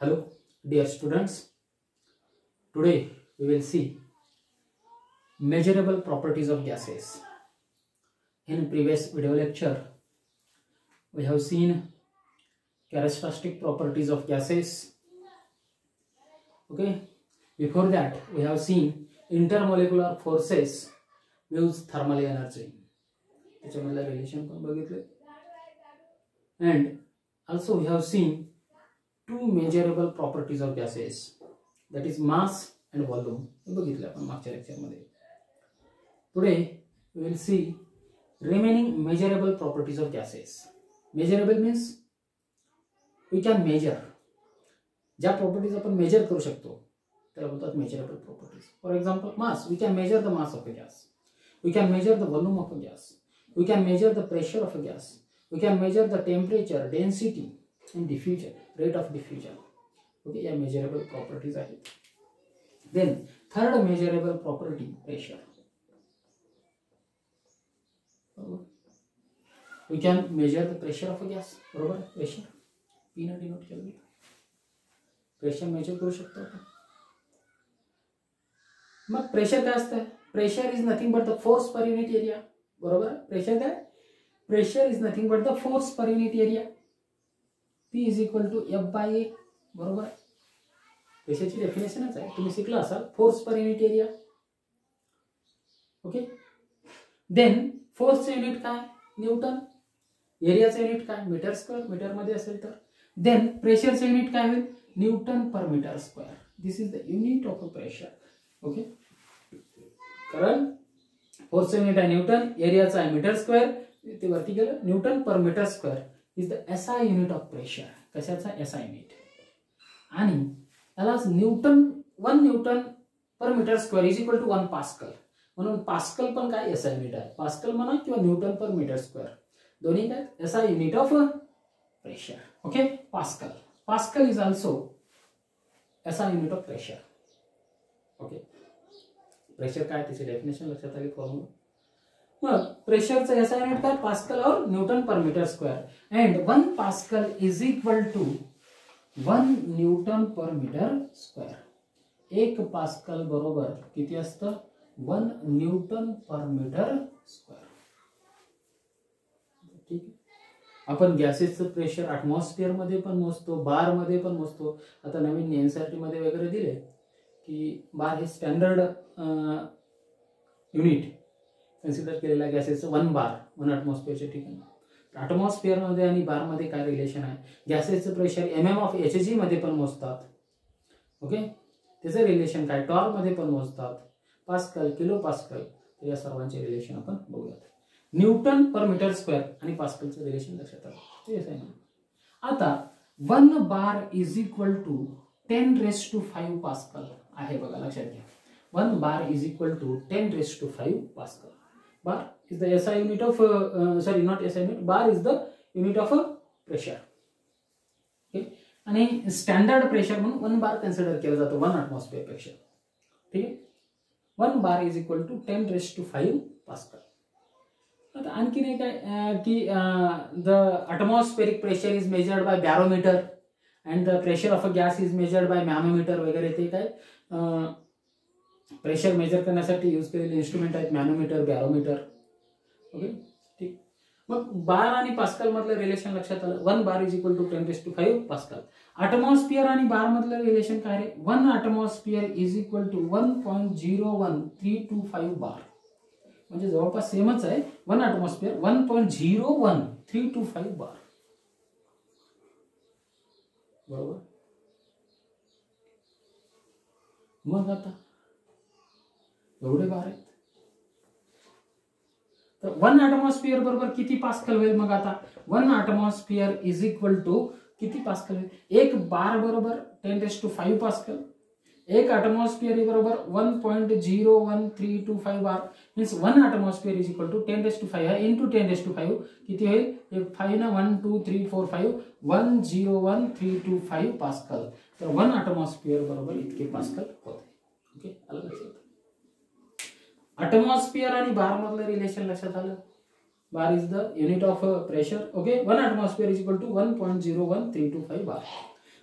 Hello, dear students. Today we will see measurable properties of gases. In previous video lecture, we have seen characteristic properties of gases. Okay. Before that, we have seen intermolecular forces use thermal energy. त्याच्यामधलं relation पण बघितले. And also we have seen two measurable properties of gases, that is mass and volume. बघितले आपण मागच्या lecture मध्ये. Today we will see remaining measurable properties of gases. Measurable means we can measure. ज्या properties आपण measure करू शकतो त्याला बोलतात measurable properties. For example, mass. We can measure the mass of a gas. We can measure the volume of a gas. We can measure the pressure of a gas. We can measure the temperature, density, and diffusion, rate of diffusion. Okay, yeah, measurable properties are here. Then third measurable property, pressure. We can measure the pressure of a gas. बरोबर, pressure. P ने denote केलं. Pressure measure करू शकतो आपण. मग pressure काय असतं? Pressure is nothing but the force per unit area. बरोबर, pressure काय? Pressure is nothing but the force per unit area. P is equal to F by A. बरोबर. Pressure ची डेफिनेशनच आहे, तुम्ही शिकला असाल, force per unit area. Okay. Then force चे unit काय? न्यूटन. एरियाचे युनिट काय? Metre square. मीटर मध्ये असेल तर. देन प्रेशरचे युनिट काय होईल? Newton per metre square. This is the unit of a pressure. Okay. कारण फोर्सचे युनिट आहे न्यूटन, एरियाचा आहे मीटर स्क्वेअर, ते वरती गेलं. Newton per metre square is the SI unit of pressure. कशाचा? SI unit. आणि त्याला newton 1 newton per metre square is equal to 1 pascal. म्हणून पास्कल पण काय? एसआय युनिट आहे. पास्कल म्हणा किंवा न्यूटन पर मीटर स्क्वेअर, दोन्ही काय? SI unit of pressure. Okay. Pascal. Pascal is also SI unit of pressure. Okay. Pressure काय? त्याची डेफिनेशन लक्षात आली. फॉर्म्युला. मग प्रेशरचा एसआय युनिट काय? पास्कल और newton per metre square. And 1 pascal is equal to 1 newton per metre square. 1 pascal बरोबर किती असतं? 1 न्यूटन पर मीटर स्क्वेअर. ठीक आहे. आपण गॅसेसचं प्रेशर ॲटमॉस्फिअर मध्ये पण मोजतो, बार मध्ये पण मोजतो. आता नवीन एनसीईआरटी मध्ये वगैरे दिले की बार हे स्टँडर्ड युनिट कन्सिडर केलेला गॅसेसचं 1 बार 1 ॲटमॉस्फिअरच्या ठिकाणी. ॲटमॉस्फिअर मध्ये आणि बार मध्ये काय रिलेशन आहे? गॅसेसचं प्रेशर एमएम ऑफ एचजी मध्ये पण मोजतात. ओके. त्याचं रिलेशन काय? टॉर मध्ये पण मोजतात. पास्कल, किलो पास्कल, तर या सर्वांचे रिलेशन आपण बघूयात. न्यूटन पर मीटर स्क्वेअर आणि पास्कलचं रिलेशन लक्षात आलं. तेच आहे ना. आता 1 bar is equal to 10⁵ pascal आहे बघा, लक्षात घ्या. 1 bar is equal to 10⁵ pascal. Bar is the SI unit of sorry not SI unit, bar is the unit of pressure. Okay. आणि स्टँडर्ड प्रेशर म्हणून 1 बार कन्सिडर केलं जातं 1 ॲटमॉस्फिअर पेक्षा. ठीक आहे. 1 bar is equal to 10⁵ pascal. आता आणखी नाही काय की the atmospheric pressure is measured by barometer and the pressure of a gas is measured by manometer वगैरे. ते काय प्रेशर मेजर करण्यासाठी यूज केलेले इन्स्ट्रुमेंट आहेत, मॅनोमीटर, बॅरोमीटर. ओके. ठीक. मग बार आणि पास्कल मधलं रिलेशन लक्षात आलं. 1 bar is equal to 10⁵ pascal. Atmosphere आणि बार मधलं रिलेशन काय आहे? 1 atmosphere is equal to 1.01325 bar. म्हणजे जवळपास सेमच आहे. 1 ॲटमॉस्फिअर 1.01325 बार. बरोबर. मग आता एवढे बार आहेत तर 1 ॲटमॉस्फिअर बरोबर किती पास्कल होईल? मग आता 1 ॲटमॉस्फिअर इज इक्वल टू किती पास्कल होईल? 1 बार बरोबर 10⁵ पास्कल. 1 ॲटमॉस्फिअर बरोबर 1.01325 bar. Means 1 atmosphere is equal to 10⁵ into 10⁵ किती होईल? 5 ना 1 2 3 4 5 1.01325 पास्कल. तर 1 ॲटमॉस्फिअर बरोबर इतके पास्कल होते. ओके. आलं लक्षात? ॲटमॉस्फिअर आणि बार मधलं रिलेशन लक्षात आलं. Bar is the unit of pressure. Okay. 1 atmosphere is equal to 1.01325 bar.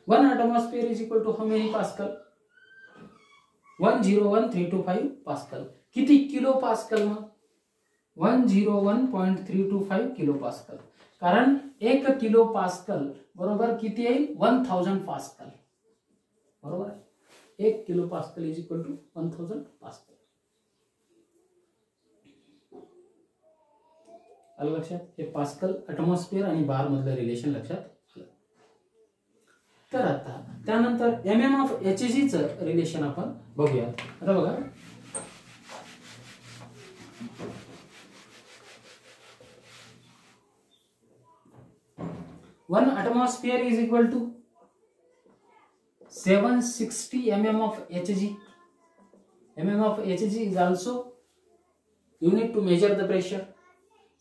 1 atmosphere is equal to how many Pascal? 101.325 Pascal. किती किलो पास्कल? मग 101.325 किलो पास्कल. कारण 1 किलो पास्कल बरोबर किती आहे? 1000 पास्कल. बरोबर आहे. 1 kilopascal is equal to 1000 pascal. आलं लक्षात? हे पास्कल, अटमॉस्फिअर आणि बार मधलं रिलेशन लक्षात आलं. तर आता त्यानंतर MM ऑफ HG चं रिलेशन आपण बघूया. आता बघा, one atmosphere is equal to 760 mm of Hg. Mm of Hg is also unit to measure the pressure.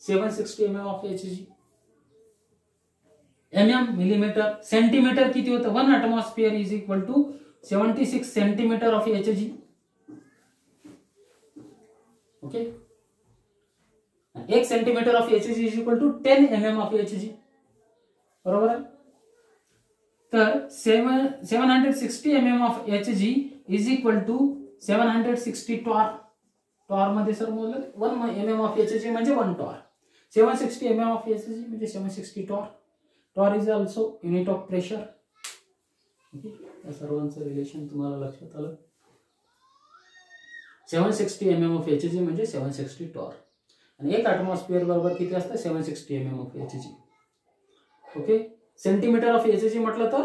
760 mm of Hg. mm millimeter, centimeter किती होतं? 1 atmosphere is equal to 76 centimeter of Hg. Okay. 1 centimetre of Hg is equal to 10 mm of Hg. बरोबर आहे. तर 760 mm of Hg is equal to 760 torr. Torr मध्ये sir मोजलं 1 mm of Hg म्हणजे 1 Tor. 760 mm of Hg म्हणजे 760 torr. Torr is also unit of pressure. Okay, या सर्वांचं relation तुम्हाला लक्षात आलं. 760 mm of Hg म्हणजे 760 टॉर. आणि 1 atmosphere बरोबर किती असतं? 760 mm of Hg. Okay. Centimetre of Hg म्हटलं तर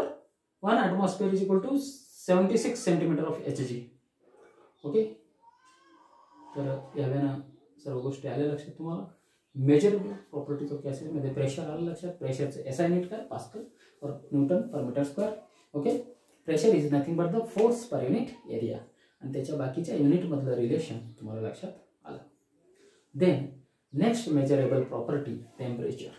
1 atmosphere is equal to 76 centimetre of Hg. Okay. तर यावेळेला सर्व गोष्टी आल्या लक्षात तुम्हाला. मेजरेबल प्रॉपर्टीज ऑफ गॅसेस मध्ये प्रेशर आलं लक्षात. प्रेशरचं SI युनिट काय? पास्कल और newton per metre square. Okay. Pressure is nothing but the force per unit area. आणि त्याच्या बाकीच्या युनिट मधलं रिलेशन तुम्हाला लक्षात आलं. Then next measurable property temperature.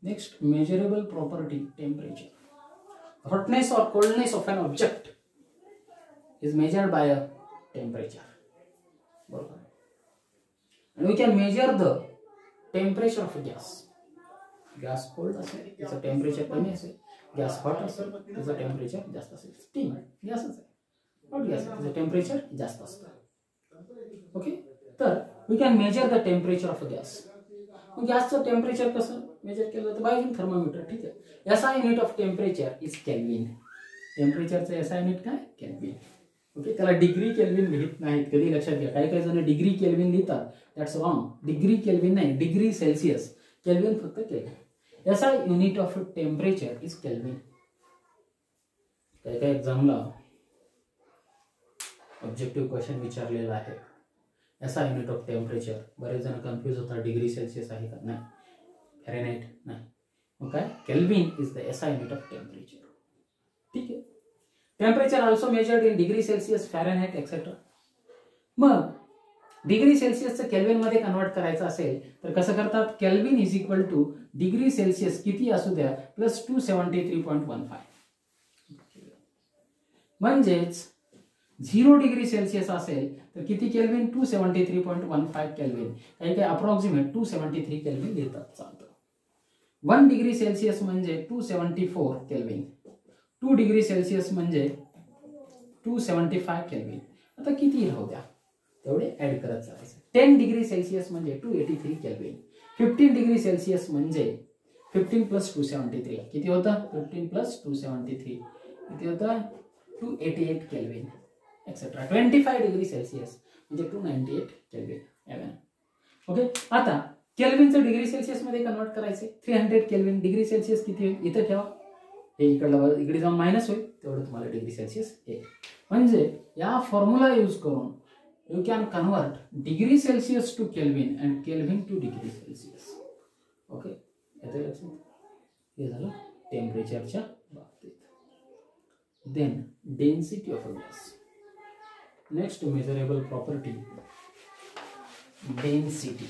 Next measurable property temperature. Hotness or coldness of an object is measured by a temperature. And we can measure the temperature of a gas. Gas cold असेल त्याचं temperature कमी असेल. Gas hot असेल त्याचं temperature जास्त असेल. Steam gas असेल, hot gas त्याचं टेम्परेचर जास्त असतं. ओके. तर we can measure the temperature of a gas. गॅसचं टेम्परेचर कसं मेजर केलं जातं? By using thermometer. ठीक आहे. SI unit of temperature is kelvin. टेम्परेचरचं SI युनिट काय? केल्विन. ओके. त्याला डिग्री केल्विन लिहित नाहीत. कधी लक्षात घ्या, काही काही जण डिग्री केल्विन लिहितात. That's wrong. डिग्री केल्विन नाही, डिग्री सेल्सिअस. केल्विन फक्त kelvin. SI unit of temperature is kelvin. काही काही एक्झामला ऑब्जेक्टिव्ह क्वेश्चन विचारलेला आहे. SI unit of temperature. बरेच जण कन्फ्यूज होतात, डिग्री सेल्सिअस आहे का? नाही. फॅरेनहाइट नाही. मग काय? Kelvin is the SI unit of temperature. ठीक आहे. Temperature also measured in degree Celsius, Fahrenheit etcetera. मग डिग्री सेल्सिअसचं केल्विन मध्ये कन्वर्ट करायचं असेल तर कसं करतात? Kelvin is equal to degree Celsius किती असू द्या प्लस 273.15. म्हणजेच 0 डिग्री सेल्सिअस असेल तर किती केल्विन? 273.15 केल्विन. काही काही अप्रॉक्सिमेट 273 केल्विन लिहितात, चालतं. 1 डिग्री सेल्सिअस म्हणजे 274 केल्विन. 2 डिग्री सेल्सिअस म्हणजे 275 केल्विन. आता किती राहू द्या तेवढे ऍड करत चालायचं. 10 डिग्री सेल्सिअस म्हणजे 283 केल्विन. 15 डिग्री सेल्सिअस म्हणजे 15 प्लस 273 किती होतं? 15 प्लस 273 किती होतं? 288 केल्विन एक्सेट्रा. 25 डिग्री सेल्सिअस म्हणजे 298 केल्विन. ओके. आता केल्विनचं डिग्री सेल्सिअस मध्ये कन्वर्ट करायचे. 300 केल्विन. डिग्री सेल्सिअस किती होईल? इथं ठेवा. हे इकडे जाऊन मायनस होईल, तेवढं तुम्हाला डिग्री सेल्सिअस येईल. म्हणजे या फॉर्म्युला यूज करून you can convert degree Celsius to kelvin and kelvin to degree Celsius. Okay. येतं लक्षात? हे झालं टेम्परेचरच्या बाबतीत. Then density of a gas. Next measurable property density.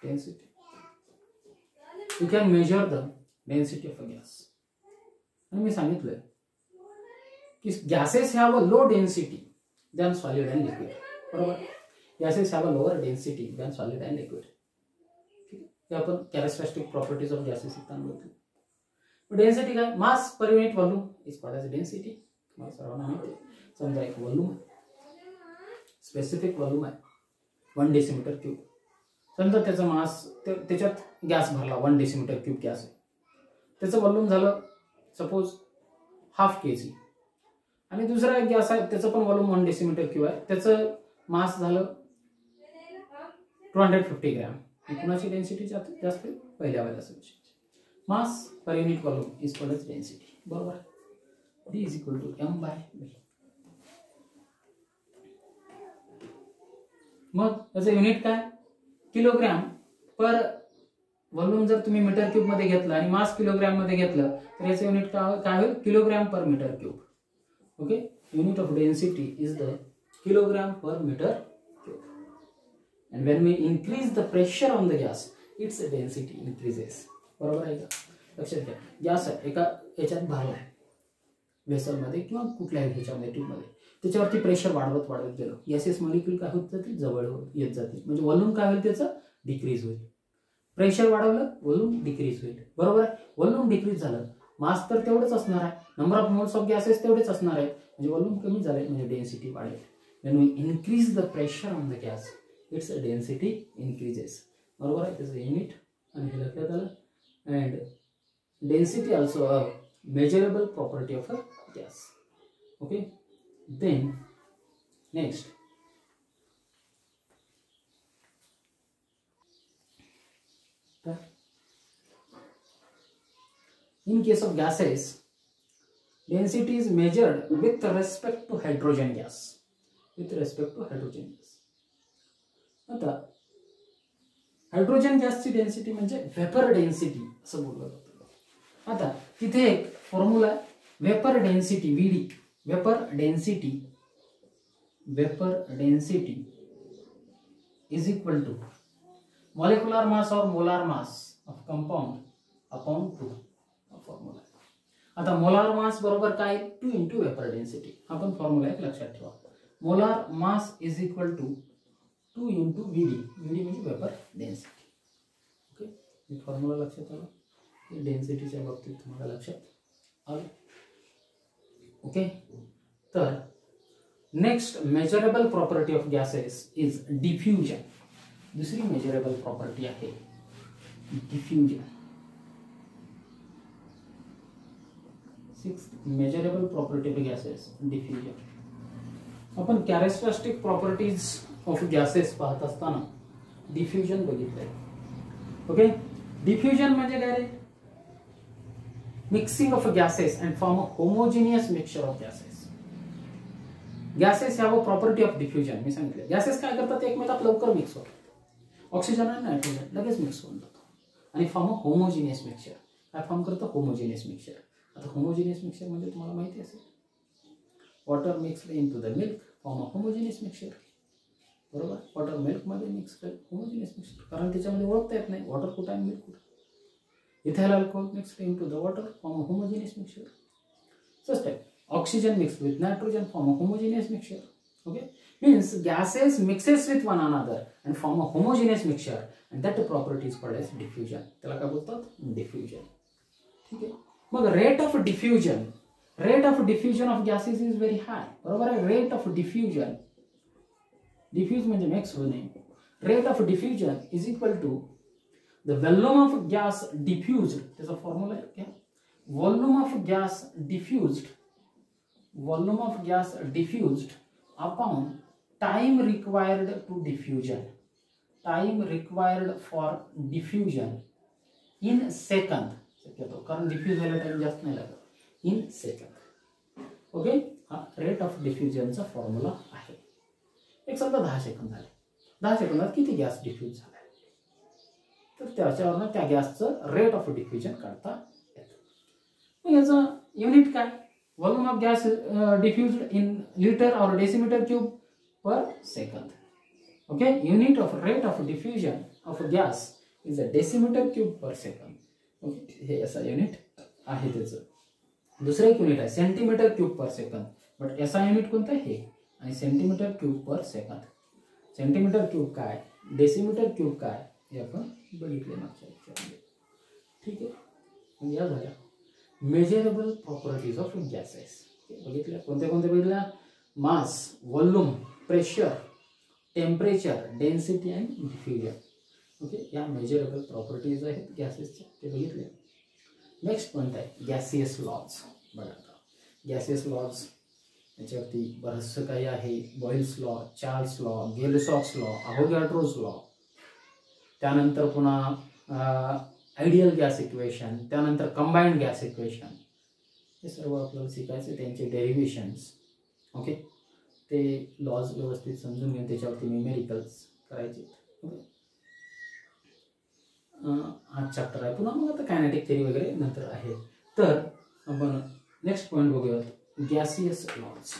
Density. You can measure the density of a gas. आणि मी सांगितलंय की gases have a low density than solid and liquid. बरोबर. Gases have a lower density than solid and liquid. हे आपण characteristic properties of gases बघितलं. Density काय? Mass per unit volume is called as density. तुम्हाला सर्वांना माहिती आहे. समजा एक व्हॉल्यूम आहे, स्पेसिफिक व्हॉल्यूम आहे 1 डेसिमीटर क्यूब. समजा त्याचा मास, त्याच्यात गॅस भरला 1 डेसिमीटर क्यूब गॅस आहे. त्याचं व्हॉल्यूम झालं सपोज 1/2 kg. आणि दुसरा एक गॅस आहे, त्याचं पण व्हॉल्यूम 1 डेसिमीटर क्यूब आहे, त्याचं मास झालं 250 ग्रॅम. कुणाची डेन्सिटी जास्त? पहिल्या वाल्याची. Mass per unit volume is called as density. बरोबर. D is equal to m/v. मग याचं युनिट काय? Kilogram per volume. जर तुम्ही मीटर क्यूब मध्ये घेतलं आणि मास किलोग्रॅम मध्ये घेतलं तर याचं युनिट काय होईल? Kilogram per metre cube. Okay. Unit of density is the kilogram per metre cube. And when we increase the pressure on the gas its density increases. बरोबर आहे का? लक्षात घ्या. गॅस एका याच्यात भरलाय वेसलमध्ये किंवा कुठल्याही ह्याच्यामध्ये ट्यूबमध्ये, त्याच्यावरती प्रेशर वाढवत वाढवत गेलो, गॅसेस मॉलिक्यूल काय होत जातील? जवळ येत जातील. म्हणजे व्हॉल्यूम काय होईल? त्याचं डिक्रीज होईल. प्रेशर वाढवलं, व्हॉल्यूम डिक्रीज होईल. बरोबर आहे. व्हॉल्यूम डिक्रीज झालं, मास तर तेवढंच असणार आहे, number of moles of gases तेवढेच असणार आहेत, म्हणजे व्हॉल्यूम कमी झाले म्हणजे डेन्सिटी वाढेल. When we increase the pressure on the gas its density increases. बरोबर आहे. त्याचं युनिट आणि हे लक्षात आलं. And density also a measurable property of a gas. Okay. Then next, in case of gases, density is measured with respect to hydrogen gas. With respect to hydrogen gas. आता hydrogen गॅसची density म्हणजे vapour density असं बोललं जातं. आता तिथे एक formula आहे, vapour density VD. Vapour density is equal to molecular mass और molar mass of compound upon 2. Formula. आता मोलार मास बरोबर काय? 2 इंटू वेपर डेन्सिटी. आपण फॉर्म्युला एक लक्षात ठेवा. Molar mass is equal to 2 into VD. VD म्हणजे वेपर डेन्सिटी. ओके. हे फॉर्म्युला लक्षात आलं. डेन्सिटीच्या बाबतीत तुम्हाला लक्षात आलं. ओके. तर next measurable property of gases is diffusion. दुसरी मेजरेबल प्रॉपर्टी आहे diffusion. 6th measurable property of gases diffusion. आपण कॅरेक्टरिस्टिक प्रॉपर्टीज ऑफ गॅसेस पाहत असताना डिफ्युजन बघितलंय. ओके. डिफ्युजन म्हणजे काय रे? Mixing of gases and form a homogeneous mixture of gases. Gases have a property of diffusion. मी सांगितलं गॅसेस काय करतात? एकमेकात लवकर मिक्स होतात. ऑक्सिजन आणि नायट्रोजन लगेच मिक्स होऊन जातो आणि फॉर्म अ होमोजिनियस मिक्सचर. काय फॉर्म करतं? Homogeneous mixture. आता होमोजिनियस मिक्सचर म्हणजे तुम्हाला माहिती असेल, water mixed into the milk form a homogeneous mixture. बरोबर. वॉटर मिल्क मध्ये मिक्स करेल होमोजिनियस मिक्सचर, कारण त्याच्यामध्ये ओळखता येत नाही वॉटर कुठं आहे मिल्क कुठं. Ethyl alcohol mixed into the water form a homogeneous mixture. Such type. Oxygen mixed with nitrogen form a homogeneous mixture. Okay. Means gases mixes with one another and form a homogeneous mixture, and that property is called as diffusion. त्याला काय बोलतात? Diffusion. ठीक आहे. मग rate of diffusion of gases is very high. बरोबर आहे. Rate of diffusion, diffuse म्हणजे mix होणे. Rate of diffusion is equal to the volume of gas diffused. त्याचा फॉर्म्युला आहे क्या? volume of gas diffused upon time required to diffusion. Time required for diffusion in second. शक्यतो कारण diffuse व्हायला time जास्त नाही लागत. In second. ओके. हा रेट ऑफ डिफ्युजनचा फॉर्म्युला आहे. एक समजा 10 सेकंद झाले. 10 सेकंदात किती गॅस डिफ्यूज झाला तर त्याच्यावरनं त्या गॅसचं रेट ऑफ डिफ्युजन काढता येतं. मग याचं युनिट काय? Volume of gas diffused in litre और decimetre cube per second. Okay. Unit of rate of diffusion of a gas is a decimetre cube per second. Okay, हे SI युनिट आहे त्याचं. दुसरं एक युनिट आहे centimetre cube per second. But SI unit कोणतं हे, आणि centimetre cube per second. Centimetre cube काय, डेसिमीटर क्यूब काय हे आपण बघितले मागच्या लेक्चरमध्ये. ठीक आहे, मग या झाल्या मेजरेबल प्रॉपर्टीज ऑफ गॅसेस. बघितल्या कोणत्या कोणत्या बघितल्या, mass, volume, pressure, temperature, density and diffusion. Okay, या मेजरेबल प्रॉपर्टीज आहेत गॅसेसच्या, ते बघितले. नेक्स्ट पॉईंट आहे गॅसियस लॉज. बघा आता गॅसियस लॉज याच्यावरती बरंचसं काही आहे. Boyle's law, Charles law, Gay Lussac's law, Avogadro's law, त्यानंतर पुन्हा आयडियल गॅस इक्वेशन, त्यानंतर कंबाईंड गॅस इक्वेशन, हे सर्व आपल्याला शिकायचे, त्यांचे डेरिव्हेशन्स. ओके, ते लॉज व्यवस्थित समजून घेऊन त्याच्यावरती न्यूमेरिकल्स करायचे. ओके, हा चॅप्टर आहे. पुन्हा मग आता कायनेटिक थेरी वगैरे नंतर आहे. तर आपण नेक्स्ट पॉईंट बघूयात, गॅसियस लॉज.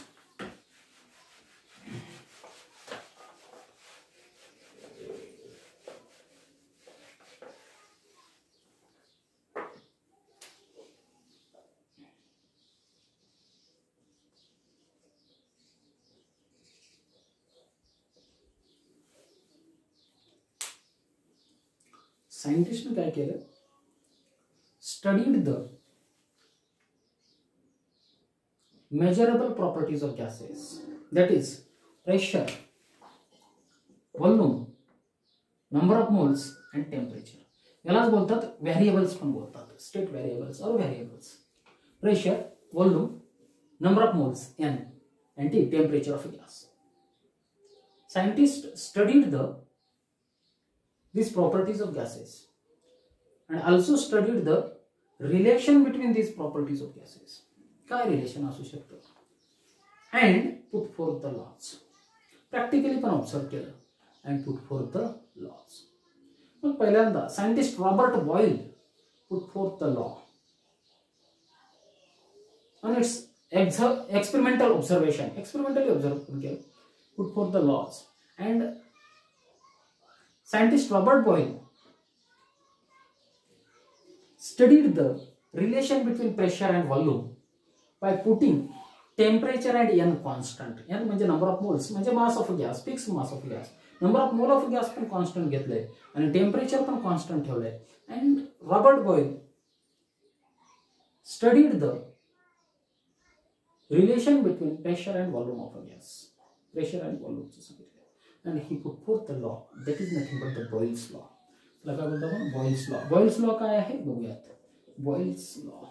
सायंटिस्टने काय केलं, studied the measurable properties of gases, that is pressure, volume, number of moles and temperature. यालाच बोलतात व्हेरिएबल्स पण बोलतात, स्टेट व्हेरिएबल्स और variables. Pressure, volume, number of moles n and the temperature of a gas. Scientists studied these properties of gases and also studied the relation between these properties of gases. काय relation असू शकतं, and put forth the laws. Practically पण observe केलं and put forth the laws. मग पहिल्यांदा scientist Robert Boyle put forth the law on its experimental observation. Experimentally observe केलं, put forth the laws. And scientist Robert Boyle studied the relation between pressure and volume by putting temperature and n constant. n म्हणजे number of moles, म्हणजे mass of a gas, fixed mass of a gas. number of mole of gas पण constant घेतलंय आणि temperature पण constant ठेवलंय. and Robert Boyle studied the relation between pressure and volume of a gas. pressure and volume चं सांगितलं and he put forth the law that is nothing but the Boyle's law. त्याला काय बोलतो आपण, boils law. Boyle's law काय आहे बघूयात. Boyle's law,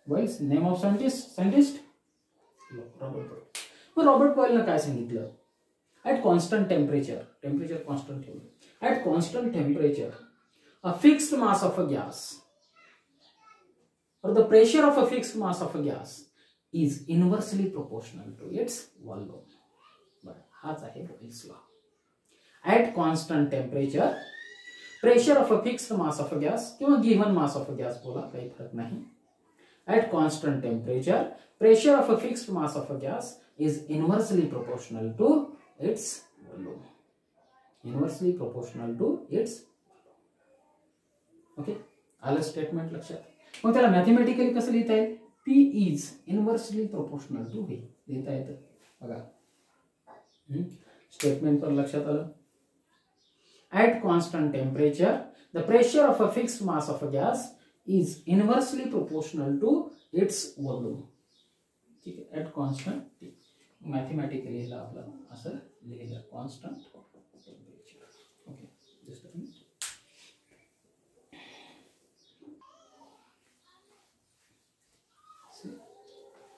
Boyle's name of scientist Robert Boyle. मग रॉबर्ट बॉईलनं काय सांगितलं, ऍट कॉन्स्टंट टेम्परेचर कॉन्स्टंट ठेवलं. At constant temperature a fixed mass of a gas or the pressure of a fixed mass of a gas is inversely proportional to its volume. बरं, हाच आहे Boyle's law. At constant temperature, pressure of a fixed mass of a gas किंवा given mass of a gas बोला, काही फरक नाही. At constant temperature, pressure of a fixed mass of a gas is inversely proportional to its volume. Inversely proportional to its. Okay, आलं statement लक्षात. मग त्याला mathematically कसं लिहिता येईल, P is inversely proportional to V लिहिता येतं. बघा स्टेटमेंट पर लक्षात आलं. At constant temperature, the pressure of a fixed mass of a gas is inversely proportional to its volume. ठीक आहे, at constant T. Mathematically ला आपलं असं लिहिलं, constant temperature. Okay, just a minute.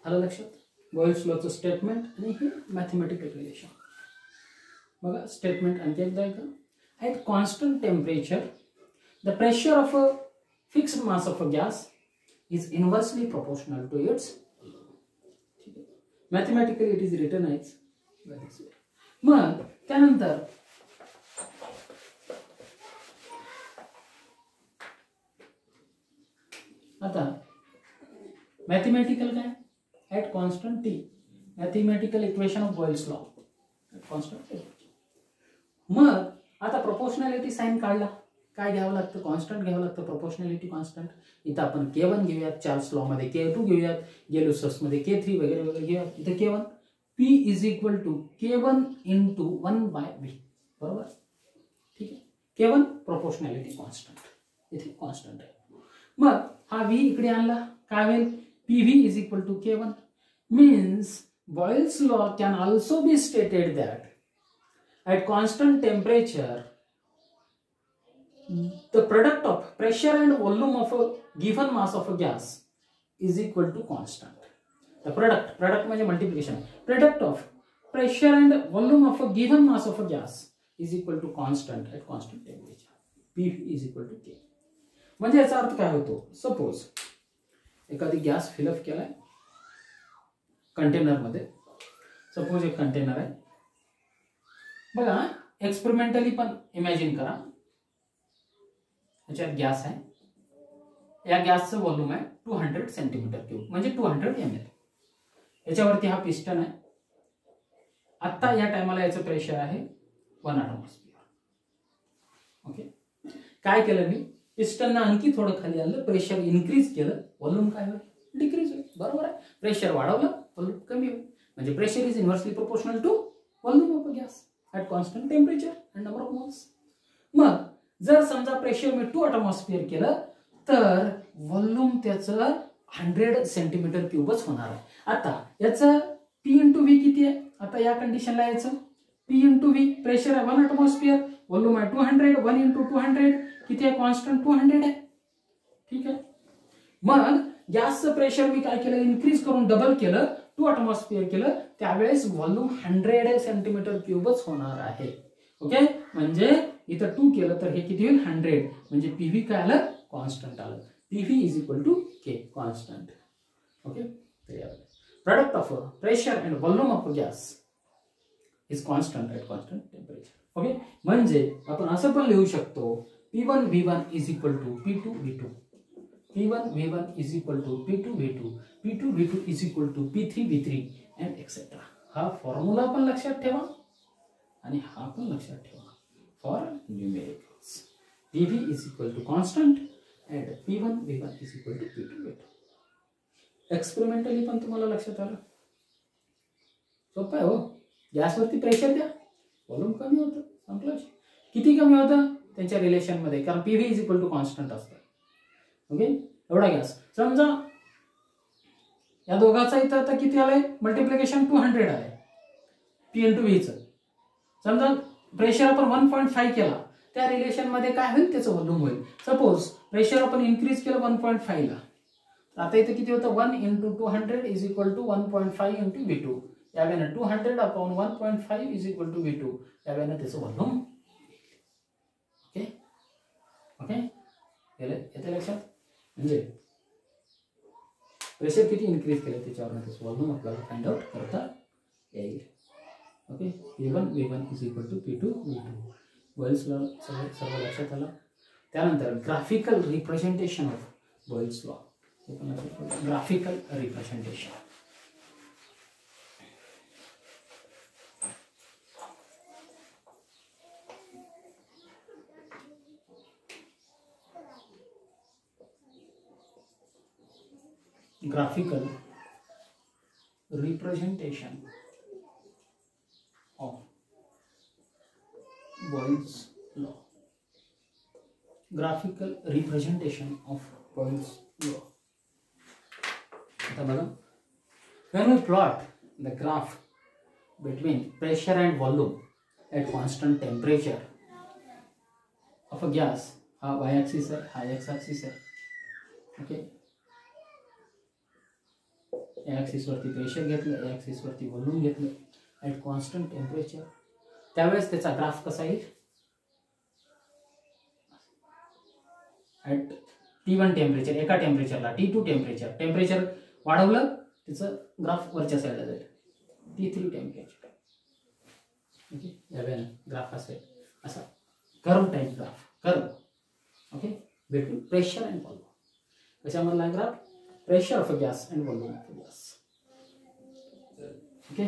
आलं लक्षात, बॉइल्स लॉचं स्टेटमेंट आणि हे मॅथमॅटिकल रिलेशन. बघा स्टेटमेंट आणखी एकदा ऐका. At constant temperature, the pressure of a fixed mass of a gas is inversely proportional to its volume. Mathematically it is written as this way. मग त्यानंतर आता मॅथमॅटिकल काय, at constant T, mathematical equation of Boyle's law at constant temperature. मग आता proportionality sine काढला, काय घ्यावं लागतं, कॉन्स्टंट घ्यावं लागतं, प्रोपोर्शनॅलिटी कॉन्स्टंट. इथं आपण K1 घेऊयात, चार्ल्स लॉ मध्ये K2 घेऊयात, गेलुसस मध्ये K3 वगैरे वगैरे घेऊयात. इथं K1 P is equal to K1 into 1/V, बरोबर. ठीक आहे, K1 प्रोपोर्शनॅलिटी कॉन्स्टंट, इथे कॉन्स्टंट आहे. मग हा V इकडे आणला, काय होईल, PV is equal to K1. Means Boyle's law can also be stated that at constant temperature the product of pressure and volume of a given mass of a gas is equal to constant. The product म्हणजे multiplication, product of pressure and volume of a given mass of a gas is equal to constant at constant temperature. P is equal to K. म्हणजे याचा अर्थ काय होतो, suppose एखादी gas fill up केलाय container मध्ये, suppose एक कंटेनर आहे बघा, एक्सपेरिमेंटली पण इमॅजिन करा, याच्यात गॅस आहे, या गॅसचं व्हॉल्यूम आहे 200 सेंटीमीटर क्यूब म्हणजे 200 ml. याच्यावरती हा पिस्टन आहे, आता या टायमाला याचं प्रेशर आहे 1 atmosphere. ओके, काय केलं मी, पिस्टनना आणखी थोडं खाली आणलं, प्रेशर इन्क्रीज केलं, व्हॉल्यूम काय होईल, डिक्रीज होईल, बरोबर आहे. प्रेशर वाढवलं, व्हॉल्यूम कमी होईल, म्हणजे pressure is inversely proportional to volume of a gas at constant temperature and number of moles. मग जर समजा प्रेशर मी 2 atmosphere केलं तर व्हॉल्यूम त्याचं 100 सेंटीमीटर क्यूबच होणार आहे. आता याचं P इंटू व्ही किती आहे, आता या कंडिशनला याचं P इंटू व्ही, प्रेशर आहे 1 atmosphere, व्हॉल्यूम आहे 200, 1 इंटू 200 किती आहे, कॉन्स्टंट 200 आहे. ठीक आहे, मग गॅसचं प्रेशर मी काय केलं, इन्क्रीज करून डबल केलं, 2 atmosphere केलं, त्यावेळेस व्हॉल्यूम 100 सेंटीमीटर क्यूबच होणार आहे. ओके, म्हणजे इथं 2 केलं तर हे किती होईल, 100, म्हणजे पीव्ही काय आलं, कॉन्स्टंट आलं. PV is equal to K, constant. Okay, product of pressure and volume of gas is constant at constant temperature. Okay, म्हणजे आपण असं पण लिहू शकतो, P1 V1 is equal to P2 V2, P1 V1 is equal to P2 V2, P2 V2 is equal to P3 V3 and etc. हा formula पण लक्षात ठेवा आणि हा पण लक्षात ठेवा for numericals. PV is equal to constant and P1 V1 is equal to P2 V2. Experimentally पण तुम्हाला लक्षात आलं, सोपं आहे हो. गॅसवरती प्रेशर द्या, व्हॉल्यूम कमी होतं, संपलं. किती कमी होतं, त्यांच्या रिलेशन मध्ये, कारण PV is equal to constant असतं. ओके, एवढा गॅस समजा या दोघांचा इथं आता किती आलंय, मल्टिप्लिकेशन 200 आलंय P इंटू व्ही चं. समजा प्रेशर आपण 1.5 केला, त्या रिलेशन मध्ये काय होईल, त्याचं व्हॉल्यूम होईल. सपोज प्रेशर आपण इन्क्रीज केलं 1.5 ला, आता इथं किती होतं, 1 into 200 is equal to 1.5 into V2. यावेळेला 200 upon 1.5 is equal to V2, यावेळेला त्याचं व्हॉल्यूम. ओके ओके, येते लक्षात. म्हणजे प्रेशर किती इन्क्रीज केलं त्याच्यावर त्याचं व्हॉल्यूम आपल्याला फाइंड आउट करता येईल. Okay, P1 V1 is equal to P2 V2. Boyle's law सर्व लक्षात आलं. त्यानंतर graphical representation of Boyle's law, graphical representation. Graphical representation of Boyle's law. Graphical representation of Boyle's law. आता बघा, when we plot the graph between pressure and volume at constant temperature of a gas, हा y axis आहे, हा x axis आहे. Okay, या axis वरती pressure घेतलं, या ऍक्सिस वरती व्हॉल्यूम घेतलं ऍट कॉन्स्टंट टेम्परेचर, त्यावेळेस त्याचा ग्राफ कसा येईल, ऍट T1 टेम्परेचर, एका टेम्परेचरला T2 टेम्परेचर वाढवलं, त्याचं ग्राफ वरच्या साईडला जाईल, T3 टेम्परेचर. ओके, यावेळेला ग्राफ असेल असा curve type graph, curve. Okay, between pressure and volume. कशामधला graph, pressure of a gas and volume of a gas. Okay,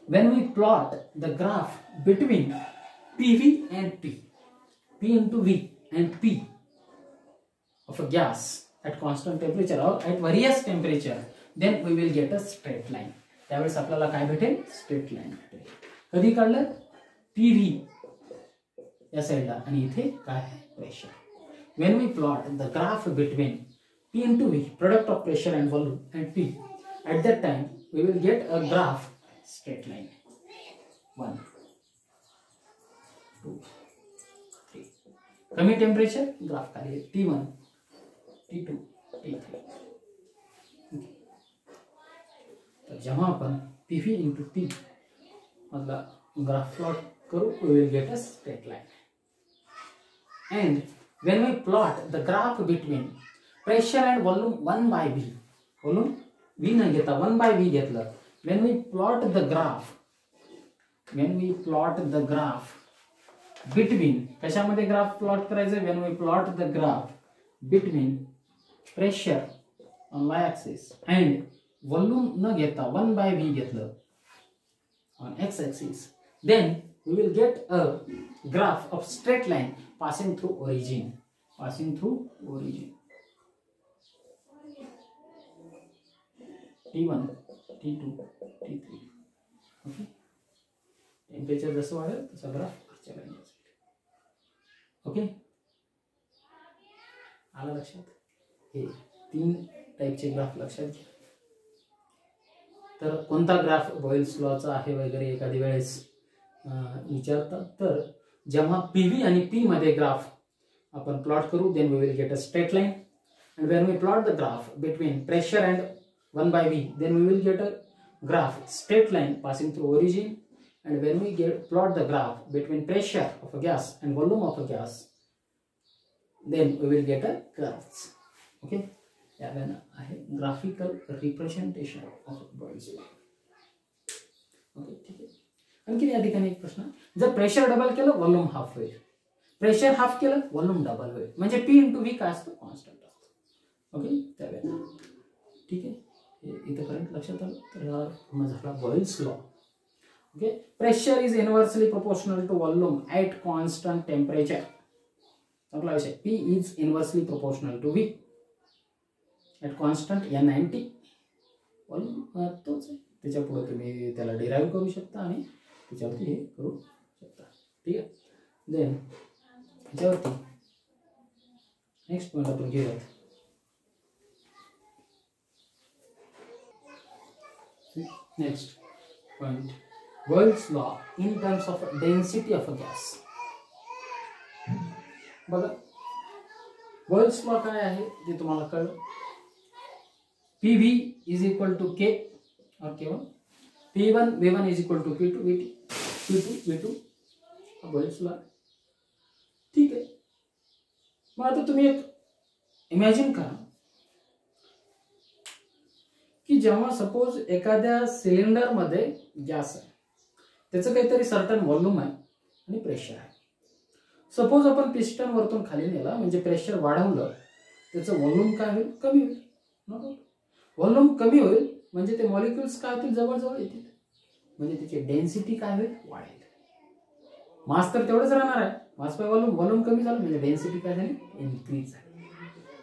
when we plot the graph between PV and P, P into V and P of a gas at constant temperature or at various temperature, then we will get a straight line. त्यावेळेस आपल्याला काय भेटेल? Straight line भेटेल. कधी काढलं? PV या साईडला आणि इथे काय आहे? Pressure. When we plot the graph between P into V, product of pressure and volume, and P, at that time we will get a graph straight line. 1, 2, 3. कमी टेम्परेचर ग्राफ खाली T1, T2, T3. तर जेव्हा आपण PV into P मधला graph plot करू, we will get a straight line. And when we plot the graph between pressure and volume 1 by V, volume V नाही घेता 1 by V घेतलं. When we plot the graph between, कशामध्ये graph plot करायचं? When we plot the graph between pressure on y axis and volume न घेता 1 by V घेतलं on x axis, then we will get a graph of straight line passing through origin. T1, T2, T3. Okay. Temperature जसं वाढेल तसा graph वरच्या लाईनला जाईल. Okay, आला लक्षात? हे 3 टाईपचे ग्राफ लक्षात घ्या. तर कोणता ग्राफ बॉयल्स लॉचा आहे वगैरे एखादी वेळेस विचारतात. तर जेव्हा PV आणि P मध्ये ग्राफ आपण प्लॉट करू, then we will get a straight line. And when we plot the graph between pressure and 1 by V, then we will get a graph straight line passing through origin. And when we plot the graph between pressure of a gas and volume of a gas, then we will get a curves. Okay, यावेळेला आहे graphical representation of Boyle's law. Okay, ठीक आहे. आणखी या ठिकाणी एक प्रश्न, जर प्रेशर डबल केलं व्हॉल्यूम हाफ होईल, प्रेशर हाफ केलं व्हॉल्यूम डबल होईल, म्हणजे P into V काय असतं? कॉन्स्टंट असतं. ओके, त्यावेळेला ठीक आहे. इथपर्यंत लक्षात आलं. तर हा झाला Boyle's law. Okay, pressure is inversely proportional to volume at constant temperature. आपला विषय P is inversely proportional to V at constant N90. Volume तोच आहे, त्याच्या पुढे तुम्ही त्याला डिराईव्ह करू शकता आणि त्याच्यावरती हे करू शकता. ठीक आहे. देन त्याच्यावरती नेक्स्ट पॉईंट आपण घेऊयात. Next point, Boyle's law in terms of density of a gas. बघा, Boyle's law काय आहे ते तुम्हाला कळलं. PV is equal to K or K1, P1 V1 is equal to P2 V2, P2 V2. हा Boyle's law. ठीक आहे. मग आता तुम्ही एक इमॅजिन करा की जेव्हा सपोज एखाद्या सिलेंडर मध्ये गॅस आहे, त्याचं काहीतरी सर्टन व्हॉल्यूम आहे आणि प्रेशर आहे. सपोज आपण पिस्टन वरतून खाली नेला, म्हणजे प्रेशर वाढवलं, त्याचं व्हॉल्यूम काय होईल? कमी होईल. व्हॉल्यूम कमी होईल म्हणजे ते मॉलिक्युल्स काय होतील? जवळजवळ येतील, म्हणजे त्याची डेन्सिटी काय होईल? वाढेल. मास तर तेवढंच राहणार आहे, मास बाय व्हॉल्यूम. व्हॉल्यूम कमी झालं म्हणजे डेन्सिटी काय झाली? इन्क्रीज झाली.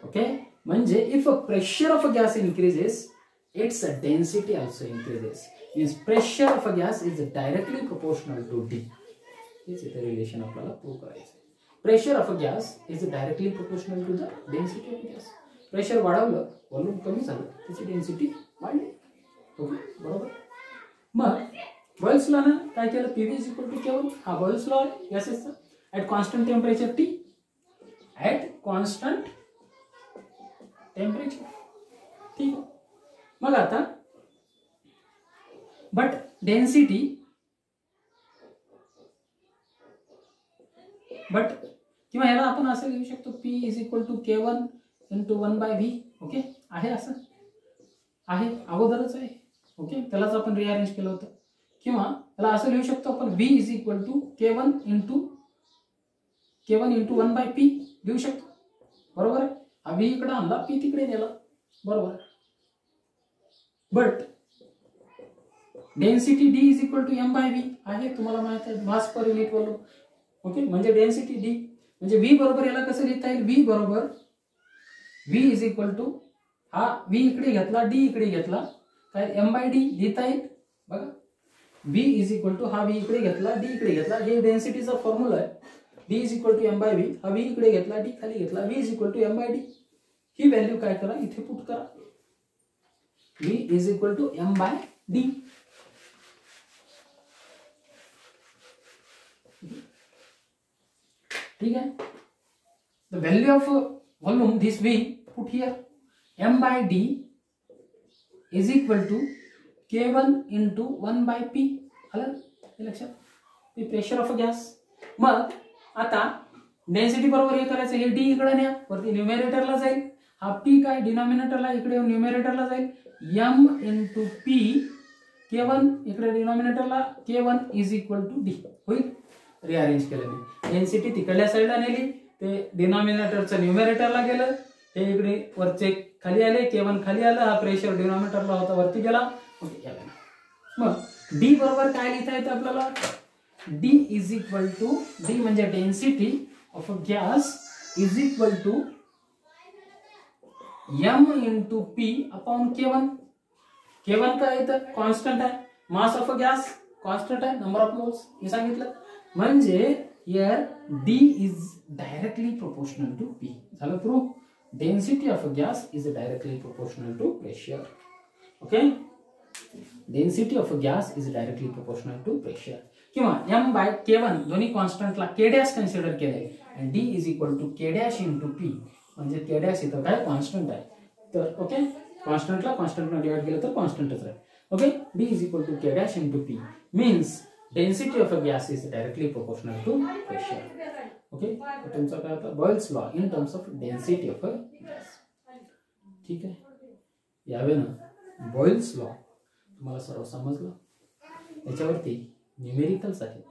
ओके, म्हणजे if a pressure of a gas increases, its density also increases. Means pressure of a gas is directly proportional to D. This is the relation आपल्याला prove करायचं. Pressure of a gas is directly proportional to the density of a gas. Pressure वाढवलं, volume कमी झालं, त्याची density वाढली. Okay, बरोबर. मग Boyle's law ने काय केलं? PV is equal to K1. हा बॉयल्स लॉ आहे गॅसेसचा. At constant temperature T, at constant temperature. ठीक आहे. मग आता बट डेन्सिटी, बट किंवा याला आपण असं लिहू शकतो P is equal to K1 into 1 by V. Okay, आहे असं आहे, अगोदरच आहे. ओके, त्यालाच आपण रिअरेंज केलं होतं. किंवा त्याला असं लिहू शकतो आपण V is equal to K1 into 1 by P लिहू शकतो. बरोबर आहे. हा V इकडे आणला, P तिकडे नेला. बरोबर. But density D is equal to M by V आहे, तुम्हाला माहित आहे. Mass per unit volume. Okay, म्हणजे डेन्सिटी डी, म्हणजे व्ही बरोबर याला कसं लिहिता येईल, व्ही बरोबर व्ही इज इक्वल टू, हा व्ही इकडे घेतला, डी इकडे घेतला, काय एम बाय डी लिहिता येईल बघा. व्ही इज इक्वल टू, हा व्ही इकडे घेतला, डी इकडे घेतला, हे डेन्सिटीचा फॉर्म्युला आहे. D is equal to M by V, हा व्ही इकडे घेतला, डी खाली घेतला, V is equal to M by D. ही व्हॅल्यू काय करा, इथे पुट करा, V is equal to M by D. ठीक आहे. The value of volume this V put here, M by D is equal to K1 into 1 by P. आलं लक्षात, pressure of gas. मग आता डेन्सिटी बरोबर हे करायचं, हे डी इकडे न्या, वरती न्यूमेरेटरला जाईल, हा पी काय डिनॉमिनेटरला, इकडे न्यूमेरेटरला जाईल, एम इंटू पी, K1 इकडे डिनॉमिनेटरला, K1 is equal to D होईल. रिअरेंज केलं मी, डेन्सिटी तिकडल्या साईडला नेली, ते डिनॉमिनेटरचं न्यूमेरेटरला गेलं, हे इकडे वरचे खाली आले, K1 खाली आलं, हा प्रेशर डिनॉमिनेटरला होता वरती गेला. ओके, मग डी बरोबर काय लिहिता येतं आपल्याला, D is equal to, D म्हणजे density of gas is equal to M into P upon K1. K1 काय येतं, कॉन्स्टंट आहे, मास ऑफ गॅस कॉन्स्टंट आहे, नंबर ऑफ मोल्स हे सांगितलं, म्हणजे here D is directly proportional to P. झालं proof, density of gas is directly proportional to pressure. Okay, density of gas is directly proportional to pressure. किंवा M by K1 दोन्ही कॉन्स्टंटला K dash consider केलंय, आणि D is equal to K dash into P, म्हणजे K dash इथं काय constant आहे, तर ओके, कॉन्स्टंटला कॉन्स्टंटने डिवाइड केलं तर कॉन्स्टंटच आहे. Okay, D is equal to K dash into P means density of gas is directly proportional to pressure. Okay, तुमचा काय होता, Boyle's law in terms of density of gas. ठीक आहे, यावेळेला बॉयल्स लॉ तुम्हाला सर्व समजलं, याच्यावरती न्यूमेरिकल्स आहेत,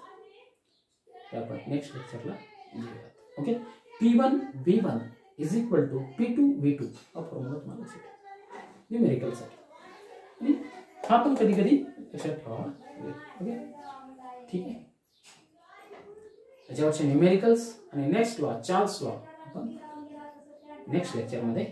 ते आपण नेक्स्ट लेक्चरला घेऊयात. Okay, P1 V1 is equal to P2 V2 हा फॉर्म्युला तुम्हाला न्यूमेरिकलसाठी, आणि हा पण कधी कधी लक्षात ठेवावा. ओके, ठीक आहे, याच्यावरचे न्यूमेरिकल्स आणि नेक्स्ट लॉ, चार्ल्स लॉ आपण नेक्स्ट लेक्चरमध्ये